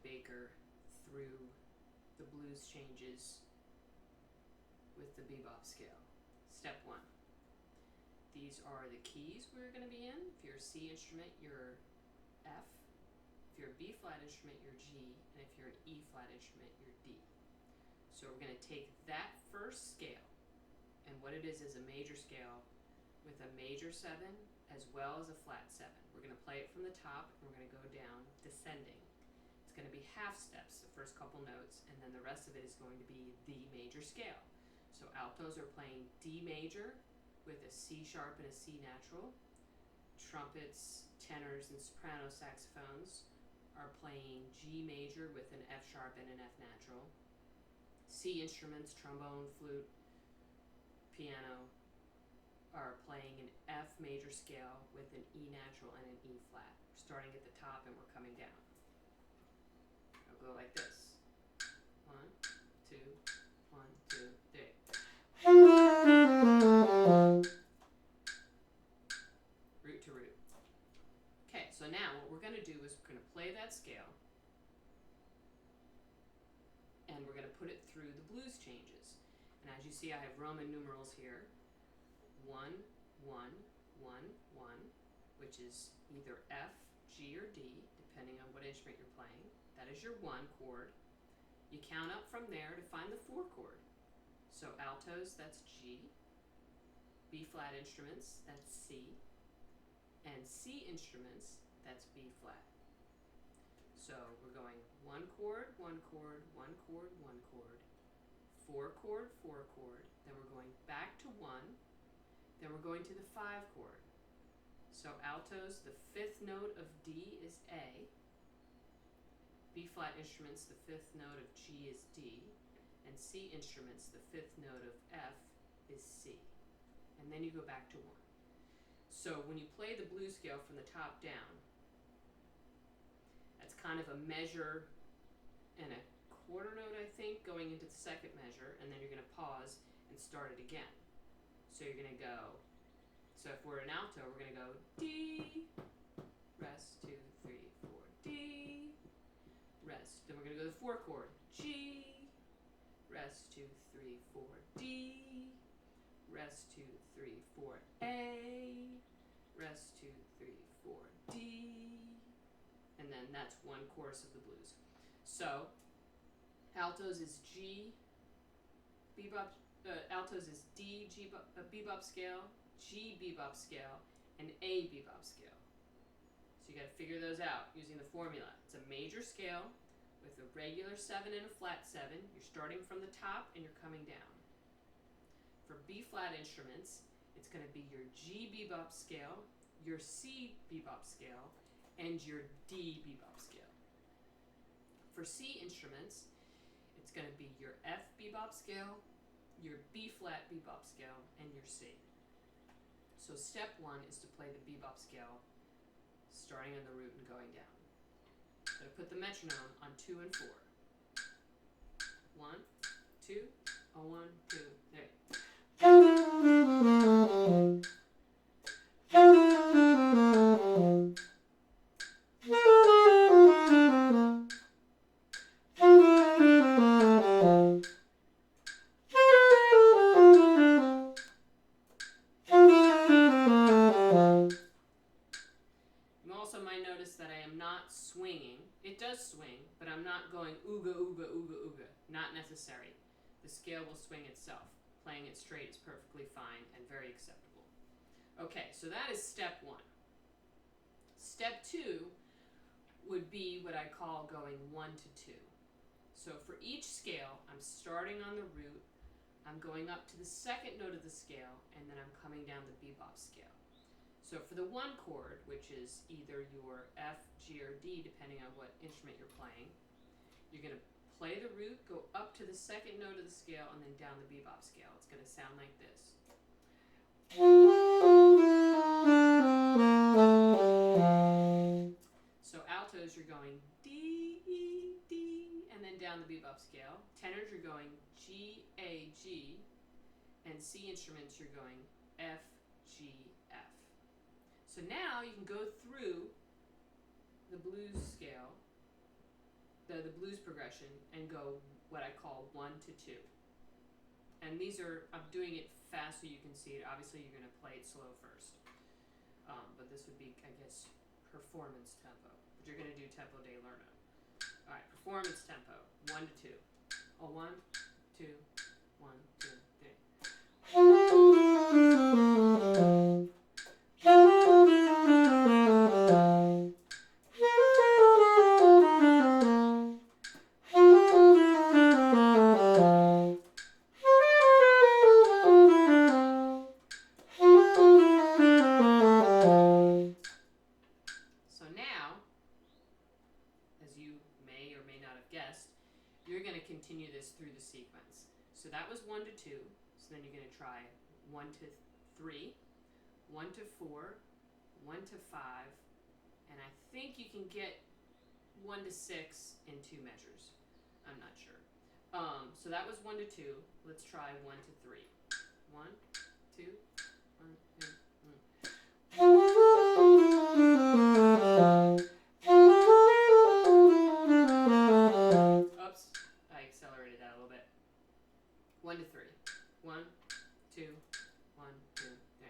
Baker through the blues changes with the bebop scale. Step 1. These are the keys we're going to be in. If you're a C instrument, you're F. If you're a B flat instrument, you're G. And if you're an E flat instrument, you're D. So we're going to take that first scale, and what it is a major scale with a major 7 as well as a flat 7. We're going to play it from the top, and we're going to go down descending. It's going to be half steps, the first couple notes, and then the rest of it is going to be the major scale. So altos are playing D major with a C sharp and a C natural. Trumpets, tenors, and soprano saxophones are playing G major with an F sharp and an F natural. C instruments, trombone, flute, piano, are playing an F major scale with an E natural and an E flat. We're starting at the top and we're coming down. I'll go like this. 1, 2, 1, 2, 3. Root to root. Okay, so now what we're going to do is we're going to play that scale, and we're going to put it through the blues changes. And as you see, I have Roman numerals here. 1, 1, 1, 1, which is either F, G, or D, depending on what instrument you're playing. That is your 1 chord. You count up from there to find the 4 chord. So altos, that's G. B flat instruments, that's C. And C instruments, that's B flat. So we're going 1 chord, 1 chord, 1 chord, 1 chord, 4 chord, 4 chord, then we're going back to 1, then we're going to the 5 chord. So altos, the 5th note of D is A. B flat instruments, the 5th note of G is D. And C instruments, the 5th note of F is C. And then you go back to 1. So when you play the blues scale from the top down, that's kind of a measure and a quarter note, I think, going into the second measure, and then you're going to pause and start it again. So you're going to go, so if we're an alto, we're going to go D, rest, 2, 3, 4, D, rest. Then we're going to go to the 4 chord, G, rest, 2, 3, 4, D, rest, 2, 3, 4, A, rest, 2, 3, 4, D, and then that's one chorus of the blues. So altos is G, bebop, altos is D, G, bebop scale, G bebop scale, and A bebop scale. So you got to figure those out using the formula. It's a major scale with a regular 7 and a flat 7. You're starting from the top and you're coming down. For B flat instruments, it's going to be your G bebop scale, your C bebop scale, and your D bebop scale. For C instruments, it's going to be your F bebop scale, your B flat bebop scale, and your C. So step 1 is to play the bebop scale, starting on the root and going down. I'm going to put the metronome on 2 and 4. 1, 2, 1, 2, 3. You also might notice that I am not swinging. It does swing, but I'm not going ooga, ooga, ooga, ooga. Not necessary. The scale will swing itself. Playing it straight is perfectly fine and very acceptable. Okay, so that is step 1. Step 2 would be what I call going 1 to 2. So for each scale, I'm starting on the root, I'm going up to the second note of the scale, and then I'm coming down the bebop scale. So for the 1 chord, which is either your F, G, or D, depending on what instrument you're playing, you're going to play the root, go up to the second note of the scale, and then down the bebop scale. It's going to sound like this. So altos, you're going D, E, D, and then down the bebop scale. Tenors, you're going G, A, G, and C instruments, you're going F, G, F. So now you can go through the blues scale the blues progression and go what I call 1 to 2. And these are, I'm doing it fast so you can see it. Obviously, you're going to play it slow first. But this would be, I guess, performance tempo. But you're going to do tempo de lerno. All right, performance tempo, 1 to 2. A 1, 2, 1, 2, 3. So now, as you may or may not have guessed, you're going to continue this through the sequence. So that was 1 to 2. So then you're going to try 1 to 3, 1 to 4, 1 to 5, and I think you can get 1 to 6 in 2 measures. I'm not sure. So that was 1 to 2. Let's try 1 to 3. 1, 2, 1, 2, 1. Oops, I accelerated that a little bit. 1 to 3. 1, 2, 1, 2, 3.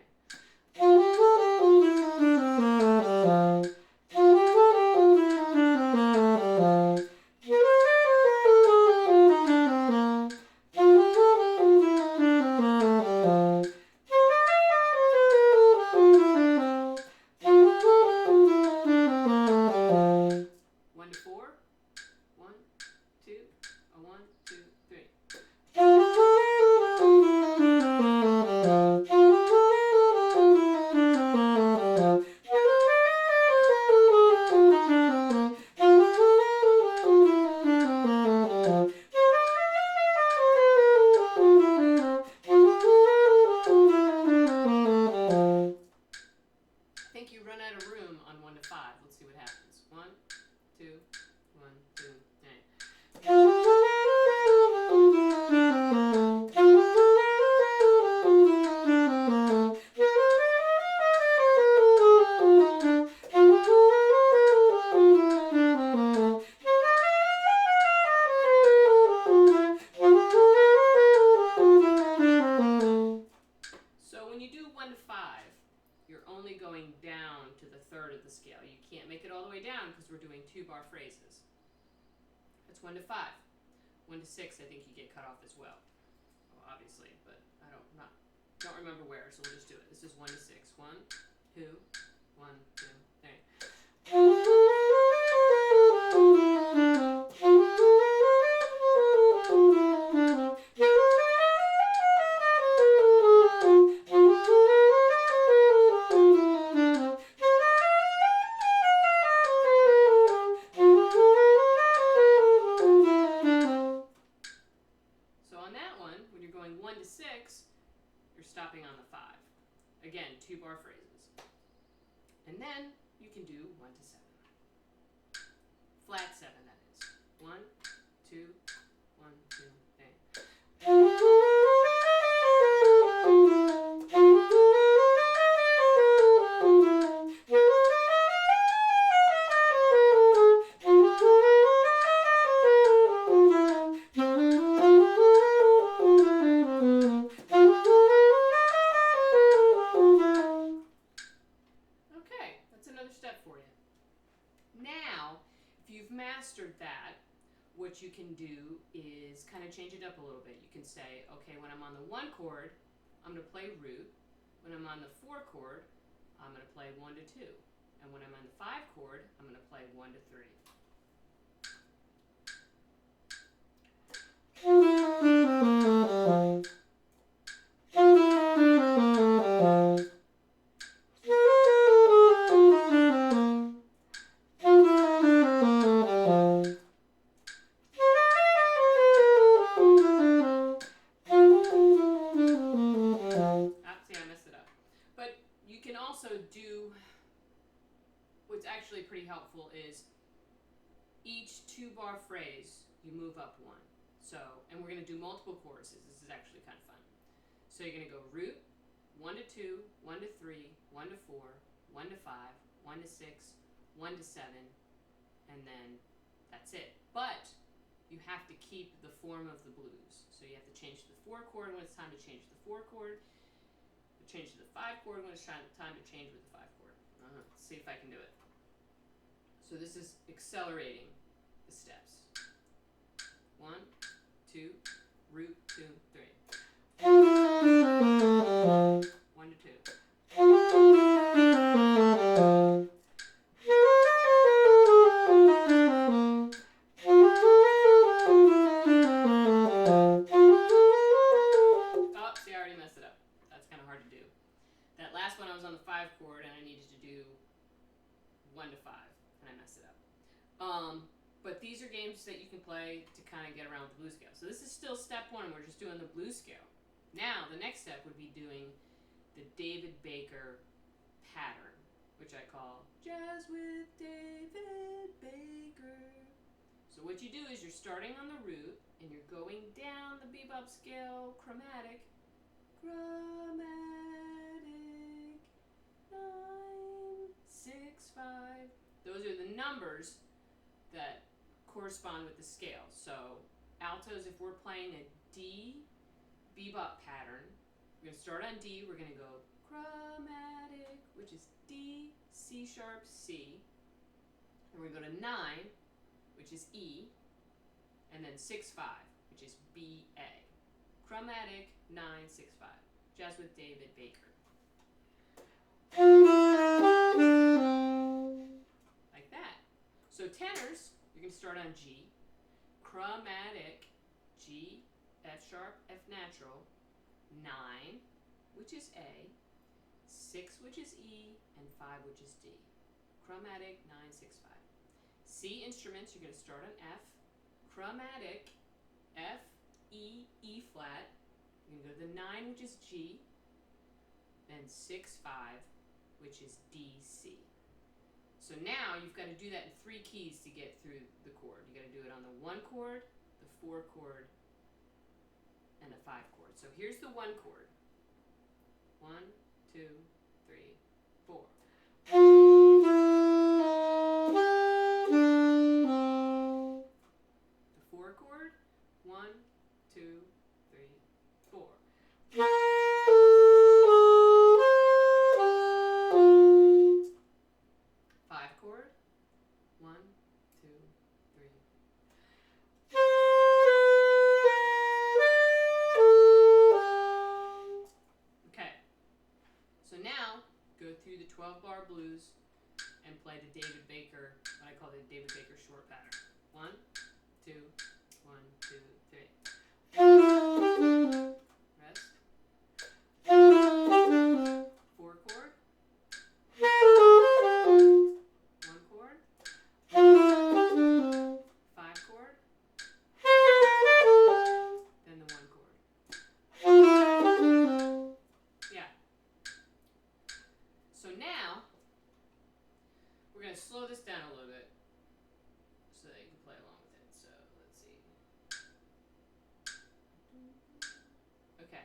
Let's see what happens. 1, 2, 1, 2, 3. So when you do 1 to 5, you're only going down to the third of the scale. You can't make it all the way down because we're doing 2-bar phrases. That's 1 to 5. 1 to 6, I think you get cut off as well. Obviously, but I don't remember where, so we'll just do it. This is 1 to 6. 1, 2, 1, 2, 3. So on that one, when you're going 1 to 6, you're stopping on the 5. Again, 2-bar phrases. And then you can do 1 to 7. Flat 7, that is. 1, 2, 1, 2, 3. Okay, that's another step for you. Now, if you've mastered that, what you can do is kind of change it up a little bit. You can say, okay, when I'm on the 1 chord, I'm going to play root. When I'm on the 4 chord, I'm going to play 1 to 2. And when I'm on the 5 chord, I'm going to play 1 to 3. What's actually pretty helpful is each 2-bar phrase, you move up 1. So, and we're going to do multiple choruses. This is actually kind of fun. So you're going to go root, 1 to 2, 1 to 3, 1 to 4, 1 to 5, 1 to 6, 1 to 7, and then That's it. But you have to keep the form of the blues. So you have to change to the 4 chord when it's time to change to the 4 chord. Change to the 5 chord when it's time to change with the 5 chord. Let's see if I can do it. So this is accelerating the steps. 1, 2, root, 2, 3. 1 to 2. Oh, see, I already messed it up. That's kind of hard to do. That last one I was on the 5 chord and I needed to do 1 to 5 and I messed it up. But these are games that you can play to kind of get around the blues scale. So this is still step 1. We're just doing the blues scale. Now the next step would be doing the David Baker pattern, which I call Jazz with David Baker. So what you do is you're starting on the root and you're going down the bebop scale, chromatic, 9, 6, 5. Those are the numbers that correspond with the scale. So altos, if we're playing a D bebop pattern, we're going to start on D, we're going to go chromatic, which is D, C sharp, C. Then we're going to go to 9, which is E, and then 6, 5, which is B, A. Chromatic, 9, 6, 5. Jazz with David Baker. Like that. So tenors, you're going to start on G, chromatic, G, F sharp, F natural, 9, which is A, 6, which is E, and 5, which is D. Chromatic, 9, 6, 5. C instruments, you're going to start on F, chromatic, F, E, E flat. You're going to go to the 9, which is G, then 6, 5, which is D, C. So now you've got to do that in 3 keys to get through the chord. You got to do it on the 1 chord, the 4 chord, and the 5 chord. So here's the 1 chord. 1, 2, 3, 4. The 4 chord. 1, 2, 3, 4. Chord. 1, 2, 3. Okay. So now go through the 12-bar blues and play the David Baker, what I call the David Baker short pattern. 1, 2, 1, 2, 3. Rest. 4 chord. 1 chord. 5 chord. Then the 1 chord. Yeah. So now we're going to slow this down a little bit so that you can play along with it. So let's see. Okay.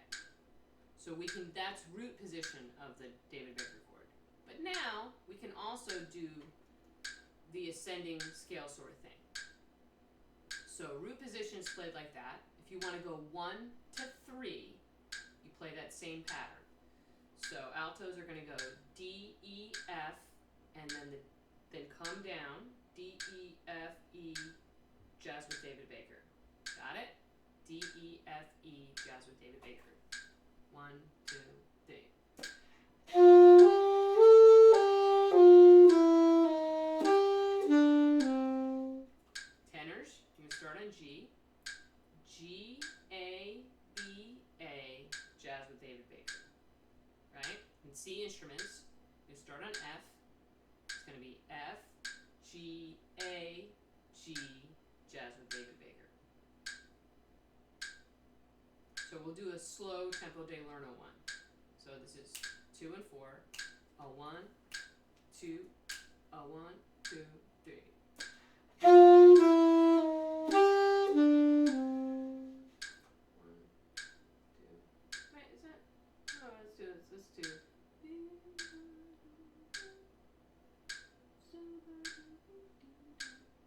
So we can, that's root position of the David Baker chord. But now we can also do the ascending scale sort of thing. So root position is played like that. If you want to go 1 to 3, you play that same pattern. So altos are going to go D, E, F, and then come down, D, E, F, E, jazz with David Baker. Got it? D, E, F, E, jazz with David Baker. 1, 2, 3. Tenors, you can start on G. G, A, B, A, jazz with David Baker. Right? And C instruments, you start on F. It's going to be F, G, A, G, jazz with David Baker. So we'll do a slow tempo de Lerno one. So this is 2 and 4, a 1, 2, a 1, 2, 3. Wait, is that? No, let's do this. Let's do.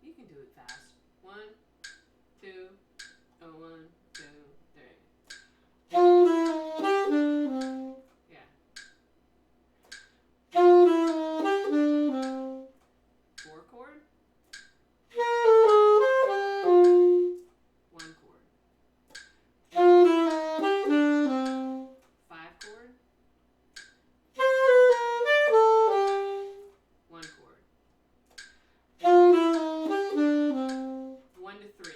You can do it fast. 1, 2, a 1, 2, 3. Yeah. 4 chord. 1 chord. 5 chord. 1 chord. 1 to 3.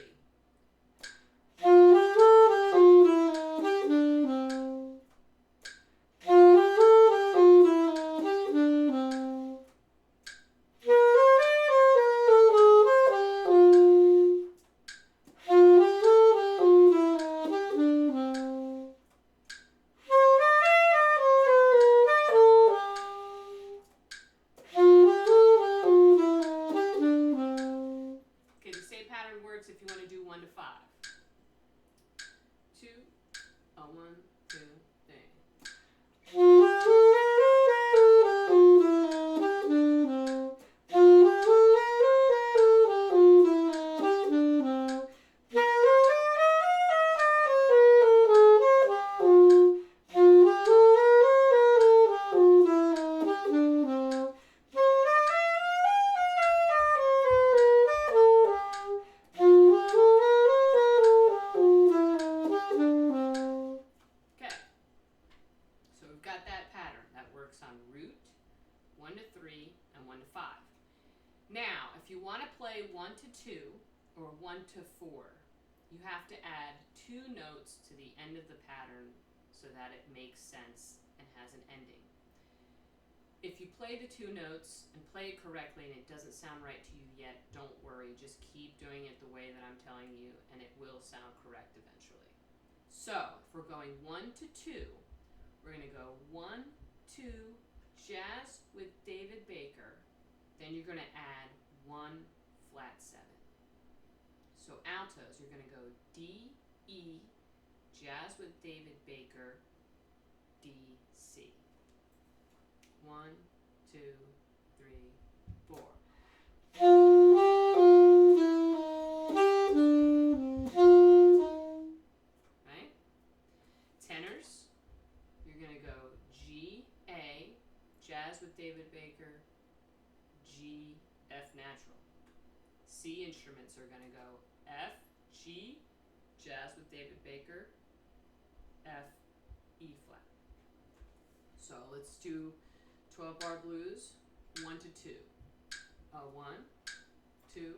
1 to 5. 2, a 1, 2, 3. Got that pattern. That works on root, 1 to 3, and 1 to 5. Now, if you want to play 1 to 2 or 1 to 4, you have to add 2 notes to the end of the pattern so that it makes sense and has an ending. If you play the 2 notes and play it correctly and it doesn't sound right to you yet, don't worry. Just keep doing it the way that I'm telling you and it will sound correct eventually. So, if we're going 1 to 2, we're going to go 1, 2, jazz with David Baker. Then you're going to add 1 flat 7. So altos, you're going to go D, E, jazz with David Baker, D, C. 1, 2, 3, 4. Right? Tenors. You're going to go G, A, jazz with David Baker, G, F natural. C instruments are going to go F, G, jazz with David Baker, F, E flat. So let's do 12 bar blues, 1 to 2. A 1, 2,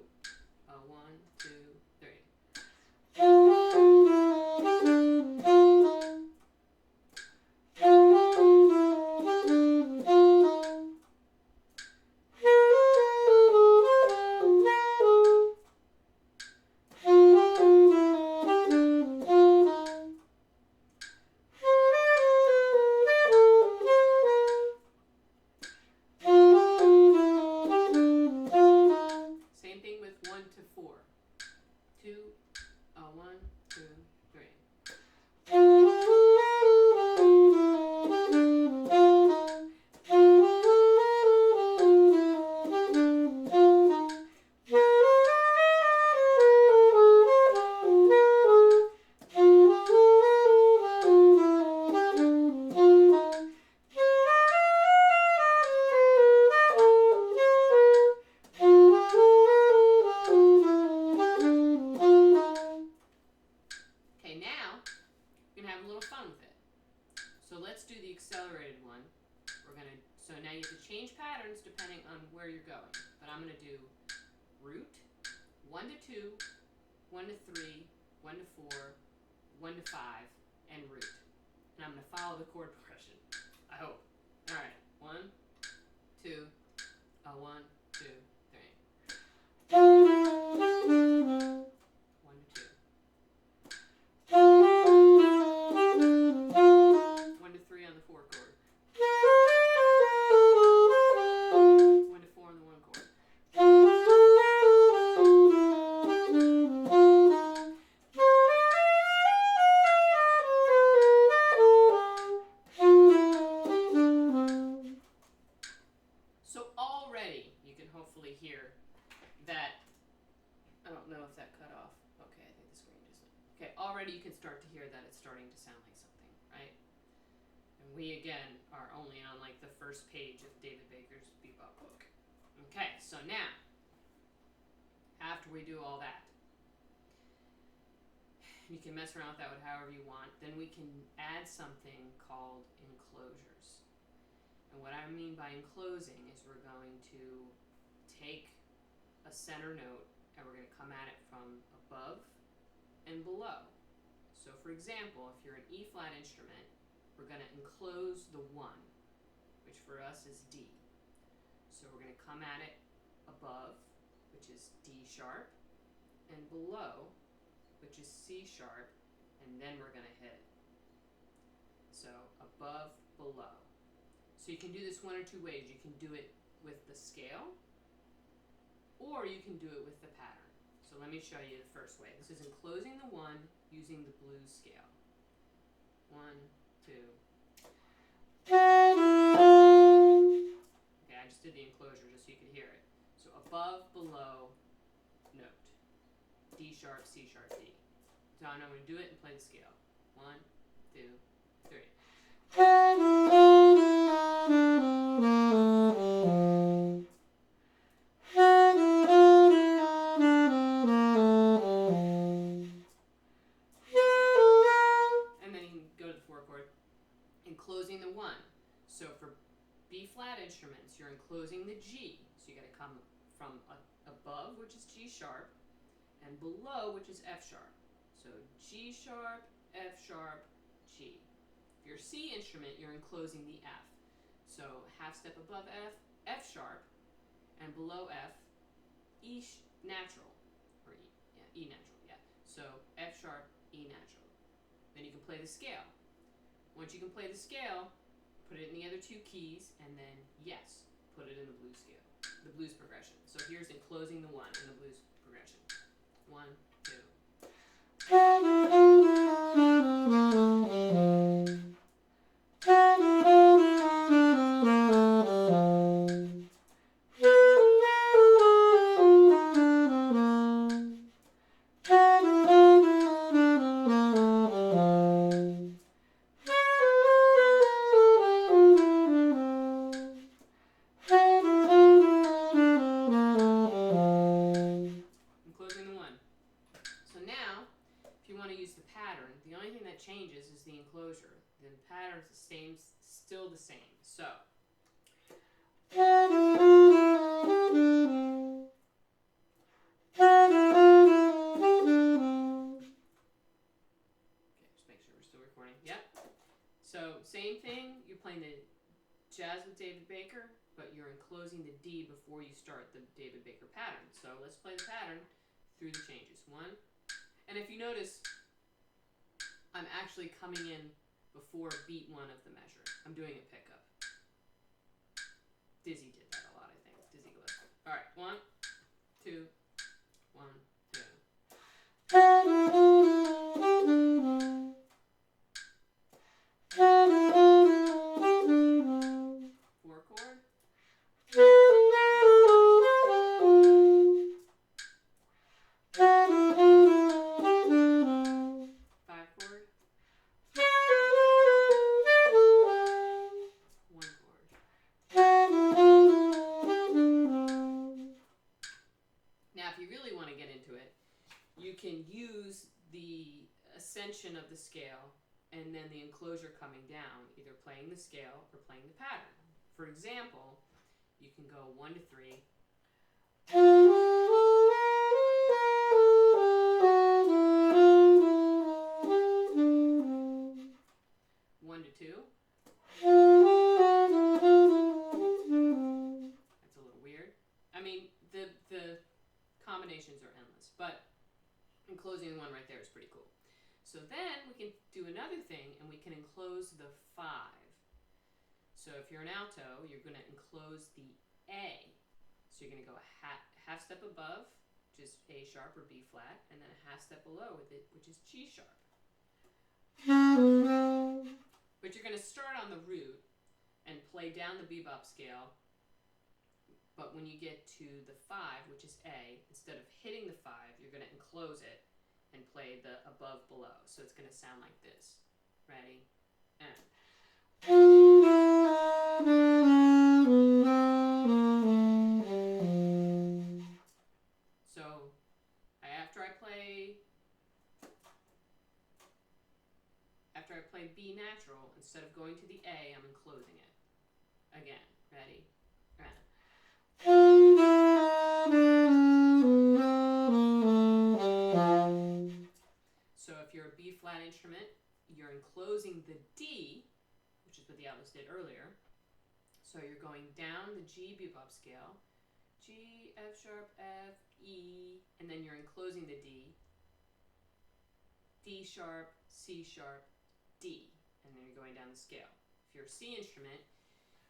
a 1, 2, 3. Same thing with 1 to 4. 2, a 1, 2, 3. Okay, now we're going to have a little fun with it. So let's do the accelerated one. So now you have to change patterns depending on where you're going. But I'm going to do root, 1 to 2, 1 to 3, 1 to 4, 1 to 5, and root. And I'm going to follow the chord progression. I hope. All right. 1, 2, a 1, 2, 3. 1 to 2. 1 to 3 on the 4 chord. 1 to 4 on the 1 chord. So already you can hopefully hear that I don't know if that cut off. Okay, I think the screen just went. Okay, already you can start to hear that it's starting to sound like something, right? And we, again, are only on like the first page of David Baker's Bebop book. Okay, so now, after we do all that, you can mess around with that with however you want, then we can add something called enclosures. And what I mean by enclosing is we're going to take a center note and we're going to come at it from above and below. So for example, if you're an E flat instrument, we're going to enclose the 1, which for us is D. So we're going to come at it above, which is D sharp, and below, which is C sharp, and then we're going to hit it. So above, below. So you can do this one or two ways. You can do it with the scale, or you can do it with the pattern. So let me show you the first way. This is enclosing the 1 using the blues scale. 1, 2. Okay, I just did the enclosure just so you could hear it. So above, below, note. D sharp, C sharp, D. So I'm going to do it and play the scale. 1, 2, 3. And then you can go to the 4 chord, enclosing the 1. So for B flat instruments, you're enclosing the G. So you got to come from above, which is G sharp, and below, which is F sharp. So G sharp, F sharp, G. If you're a C instrument, you're enclosing the F. So half step above F, F sharp, and below F, E natural, or E natural, yeah. So F sharp, E natural. Then you can play the scale. Once you can play the scale, put it in the other 2 keys, and then yes, put it in the blues scale, the blues progression. So here's enclosing the 1 in the blues progression. 1, 2. Enclosing the 1. So now, if you want to use the pattern, the only thing that changes is the enclosure. The pattern's still the same. So, okay, just make sure we're still recording. Yep. So, same thing. You're playing the jazz with David Baker, but you're enclosing the D before you start the David Baker pattern. So let's play the pattern through the changes. 1. And if you notice, I'm actually coming in before beat 1 of the measure. I'm doing a pickup. Dizzy did that a lot, I think. Dizzy Gillespie. All right, 1, 2, 1, 2. 4 chord. 5 chord. 1 chord. Now, if you really want to get into it, you can use the ascension of the scale and then the enclosure coming down, either playing the scale or playing the pattern. For example, you can go 1 to 3. 1 to 2. That's a little weird. I mean, the combinations are endless, but enclosing 1 right there is pretty cool. So then we can do another thing, and we can enclose the 5. So if you're an alto, you're going to enclose the A. So you're going to go a half step above, which is A sharp or B flat, and then a half step below with it, which is G sharp. But you're going to start on the root and play down the bebop scale, But when you get to the 5, which is A, instead of hitting the 5, you're going to enclose it and play the above below. So it's going to sound like this. Ready? And. So after I play B natural, instead of going to the A, I'm enclosing it. Again. Ready? And. So if you're a B flat instrument, you're enclosing the D, which is what the altos did earlier. So you're going down the G bebop scale, G, F sharp, F, E, and then you're enclosing the D, D sharp, C sharp, D, and then you're going down the scale. If you're a C instrument,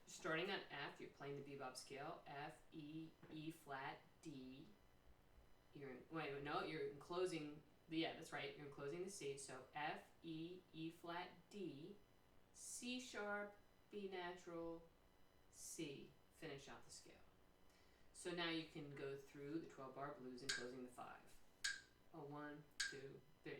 you're starting on F, you're playing the bebop scale, F, E, E flat, D. You're enclosing, yeah, that's right, you're enclosing the C, so F, E, E flat, D, C sharp, B natural, C, finish out the scale. So now you can go through the 12-bar blues enclosing the 5. Oh, 1, 2, 3.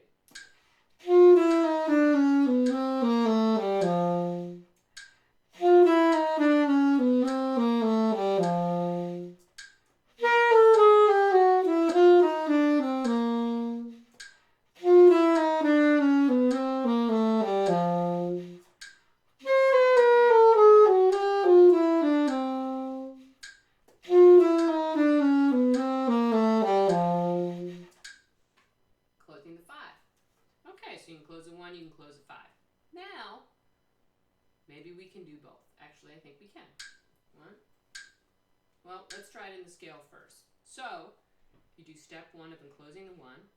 Closing the 5. Okay, so you can close the 1, you can close the 5. Now, maybe we can do both. Actually, I think we can. 1. Well, let's try it in the scale first. So, you do step 1 of enclosing the 1,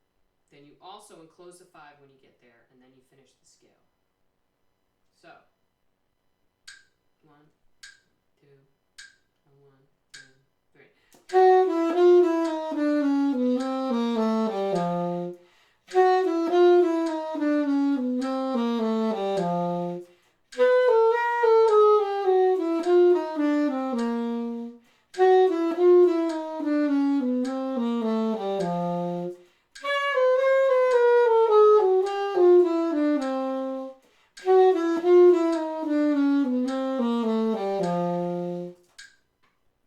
then you also enclose the 5 when you get there, and then you finish the scale. So, 1, 2, 1, 2, 3.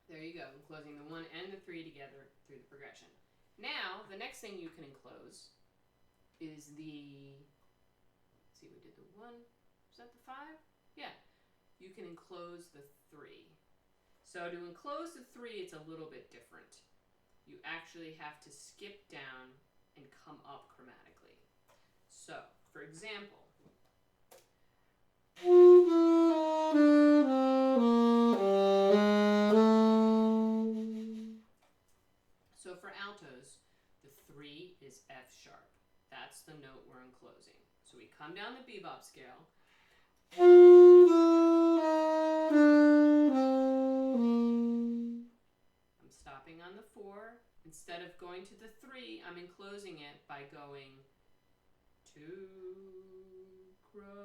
There you go, enclosing the 1 and the 3 together through the progression. Now, the next thing you can enclose is the, let's see, we did the 1, is that the 5? Yeah, you can enclose the 3. So to enclose the 3, it's a little bit different. You actually have to skip down and come up chromatically. So, for example, so for altos, the 3 is F sharp. That's the note we're enclosing. So we come down the bebop scale. I'm stopping on the 4. Instead of going to the 3, I'm enclosing it by going to chromatic.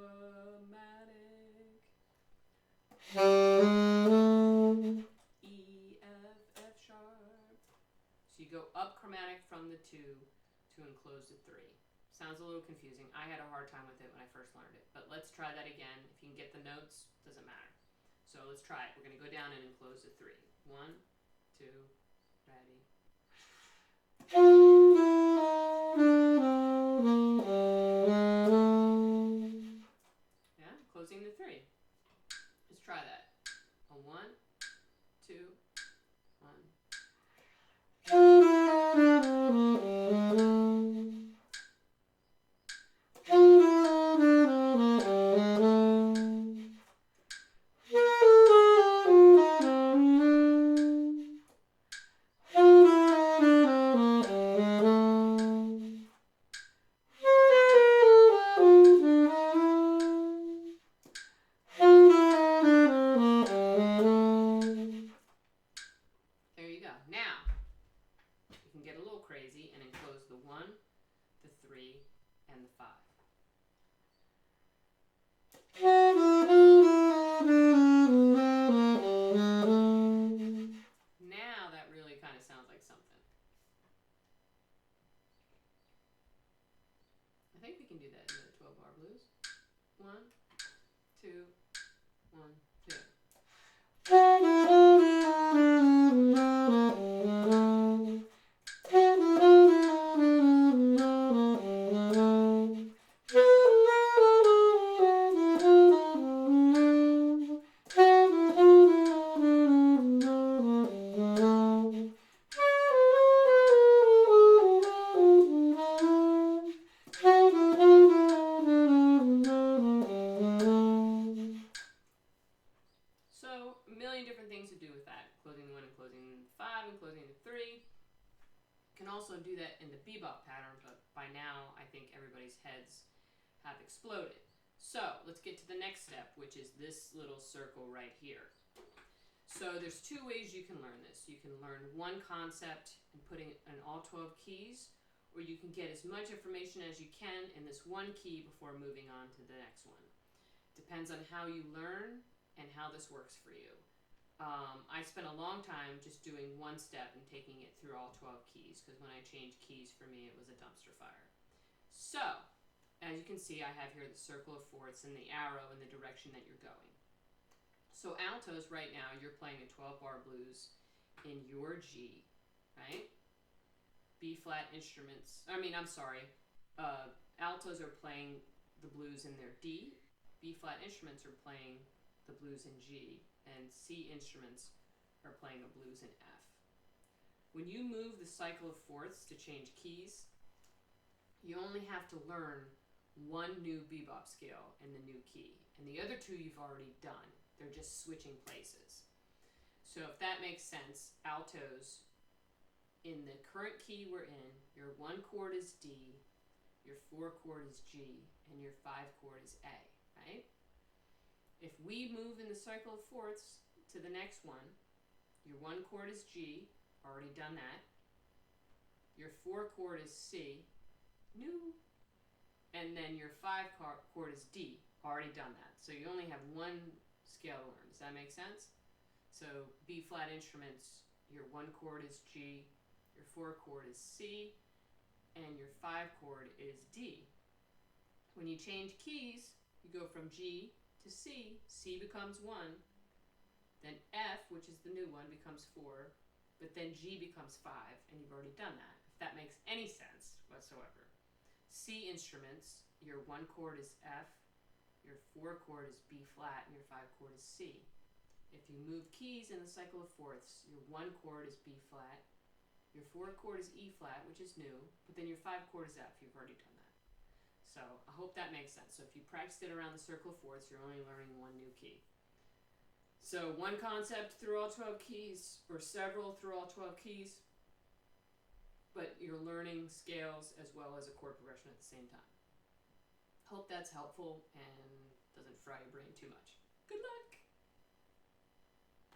E, F, F sharp. So you go up chromatic from the 2 to enclose the 3. Sounds a little confusing. I had a hard time with it when I first learned it. But let's try that again. If you can get the notes, doesn't matter. So let's try it. We're going to go down and enclose the 3. 1, 2, ready. Yeah, closing the 3. Let's try that. A 1, 2, 1. There you go. Now, you can get a little crazy and enclose the 1, the 3, and the 5. kind of sounds like something. I think we can do that in the 12-bar blues. 1, 2, 1, 2. So, a million different things to do with that. Closing the 1 and closing the 5 and closing the 3. You can also do that in the bebop pattern, but by now I think everybody's heads have exploded. So, let's get to the next step, which is this little circle right here. So there's 2 ways you can learn this. You can learn one concept and putting in all 12 keys, or you can get as much information as you can in this one key before moving on to the next one. Depends on how you learn and how this works for you. I spent a long time just doing one step and taking it through all 12 keys, because when I changed keys, for me it was a dumpster fire. So, as you can see, I have here the circle of fourths and the arrow in the direction that you're going. So altos right now, you're playing a 12-bar blues in your G, right? B-flat instruments, altos are playing the blues in their D, B-flat instruments are playing the blues in G, and C instruments are playing a blues in F. When you move the cycle of fourths to change keys, you only have to learn one new bebop scale in the new key, and the other 2 you've already done. They're just switching places. So if that makes sense, altos, in the current key we're in, your 1 chord is D, your 4 chord is G, and your 5 chord is A, right? If we move in the cycle of fourths to the next one, your 1 chord is G, already done that. Your 4 chord is C, new. And then your 5 chord is D, already done that. So you only have 1 scale to learn. Does that make sense? So B-flat instruments, your 1 chord is G, your 4 chord is C, and your 5 chord is D. When you change keys, you go from G to C. C becomes 1, then F, which is the new one, becomes 4, but then G becomes 5, and you've already done that, if that makes any sense whatsoever. C instruments, your 1 chord is F, your 4 chord is B-flat, and your 5 chord is C. If you move keys in the cycle of fourths, your 1 chord is B-flat, your 4 chord is E-flat, which is new, but then your 5 chord is F. You've already done that. So I hope that makes sense. So if you practiced it around the circle of fourths, you're only learning 1 new key. So one concept through all 12 keys, or several through all 12 keys, but you're learning scales as well as a chord progression at the same time. Hope that's helpful and doesn't fry your brain too much. Good luck!